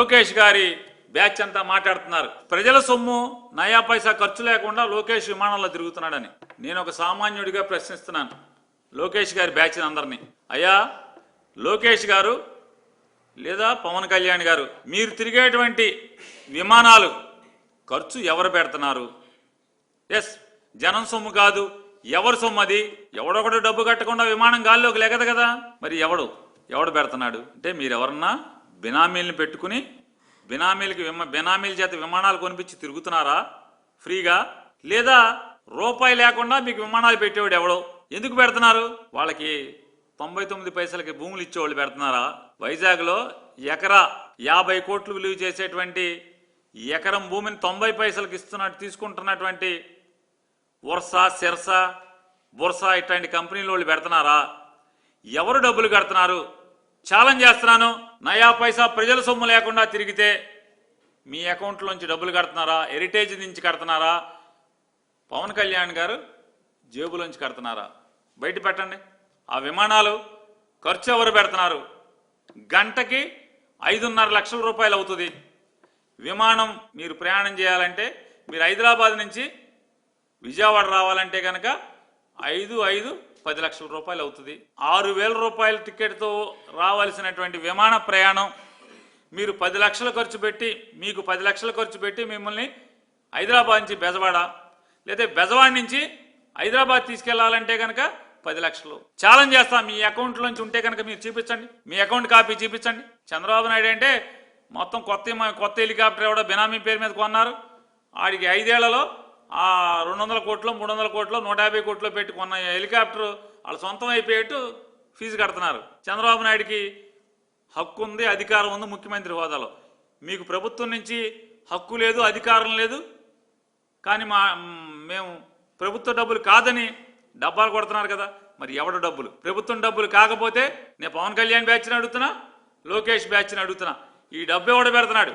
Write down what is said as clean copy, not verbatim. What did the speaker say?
లోకేష్ గారి బ్యాచ్ అంతా మాట్లాడుతున్నారు. ప్రజల సొమ్ము నయా పైసా ఖర్చు లేకుండా లోకేష్ విమానంలో తిరుగుతున్నాడని. నేను ఒక సామాన్యుడిగా ప్రశ్నిస్తున్నాను లోకేష్ గారి బ్యాచ్ అందరినీ. అయ్యా లోకేష్ గారు లేదా పవన్ కళ్యాణ్ గారు, మీరు తిరిగేటువంటి విమానాలు ఖర్చు ఎవరు పెడుతున్నారు? ఎస్, జనం సొమ్ము కాదు, ఎవరి సొమ్ము అది? ఎవడొకడు డబ్బు కట్టకుండా విమానం గాల్లోకి లెగదు కదా. మరి ఎవడు పెడుతున్నాడు అంటే, మీరెవరన్నా బినామీలను పెట్టుకుని బినామీల చేత విమానాలు కొనిపించి తిరుగుతున్నారా ఫ్రీగా? లేదా రూపాయి లేకుండా మీకు విమానాలు పెట్టేవాడు ఎవడో? ఎందుకు పెడుతున్నారు? వాళ్ళకి 99 పైసలకి భూములు ఇచ్చేవాళ్ళు పెడుతున్నారా? వైజాగ్లో ఎకరా 50 కోట్లు విలువ చేసేటువంటి ఎకరం భూమిని 90 పైసలకి తీసుకుంటున్నటువంటి వర్సా, సిర్సా, బుర్సా ఇట్లాంటి కంపెనీలు వాళ్ళు పెడుతున్నారా? ఎవరు డబ్బులు కడుతున్నారు? ఛాలెంజ్ చేస్తున్నాను. నయా పైసా ప్రజల సొమ్ము లేకుండా తిరిగితే మీ అకౌంట్లోంచి డబ్బులు కడుతున్నారా? హెరిటేజ్ నుంచి కడుతున్నారా? పవన్ కళ్యాణ్ గారు జేబులోంచి కడుతున్నారా? బయట పెట్టండి. ఆ విమానాలు ఖర్చు ఎవరు పెడుతున్నారు? గంటకి 5.5 లక్షల రూపాయలు అవుతుంది. విమానం మీరు ప్రయాణం చేయాలంటే, మీరు హైదరాబాద్ నుంచి విజయవాడ రావాలంటే కనుక 10 లక్షల రూపాయలు అవుతుంది. 6,000 రూపాయల టికెట్తో రావాల్సినటువంటి విమాన ప్రయాణం మీరు 10 లక్షలు ఖర్చు పెట్టి, మీకు 10 లక్షలు ఖర్చు పెట్టి మిమ్మల్ని హైదరాబాద్ నుంచి బెజవాడ, లేదా బెజవాడ నుంచి హైదరాబాద్ తీసుకెళ్లాలంటే కనుక 10 లక్షలు. ఛాలెంజ్ చేస్తాం. మీ అకౌంట్లోంచి ఉంటే కనుక మీరు చూపించండి, మీ అకౌంట్ కాపీ చూపించండి. చంద్రబాబు నాయుడు అంటే మొత్తం కొత్త హెలికాప్టర్ ఎవడో బినామీ పేరు మీద కొన్నారు. ఆడికి 5 ఏళ్లలో ఆ 200 కోట్లు, 300 కోట్లు, 150 కోట్లు పెట్టి కొన్న హెలికాప్టర్ వాళ్ళ సొంతం అయిపోయేట్టు ఫీజు కడుతున్నారు. చంద్రబాబు నాయుడికి హక్కు ఉంది, అధికారం ఉంది ముఖ్యమంత్రి హోదాలో. మీకు ప్రభుత్వం నుంచి హక్కు లేదు, అధికారం లేదు. కానీ మేము ప్రభుత్వ డబ్బులు కాదని డబ్బాలు కొడుతున్నారు కదా. మరి ఎవడు డబ్బులు? ప్రభుత్వం డబ్బులు కాకపోతే నేను పవన్ కళ్యాణ్ బ్యాచ్ని అడుగుతున్నా, లోకేష్ బ్యాచ్ని అడుగుతున్నా, ఈ డబ్బు ఎవడు పెడుతున్నాడు?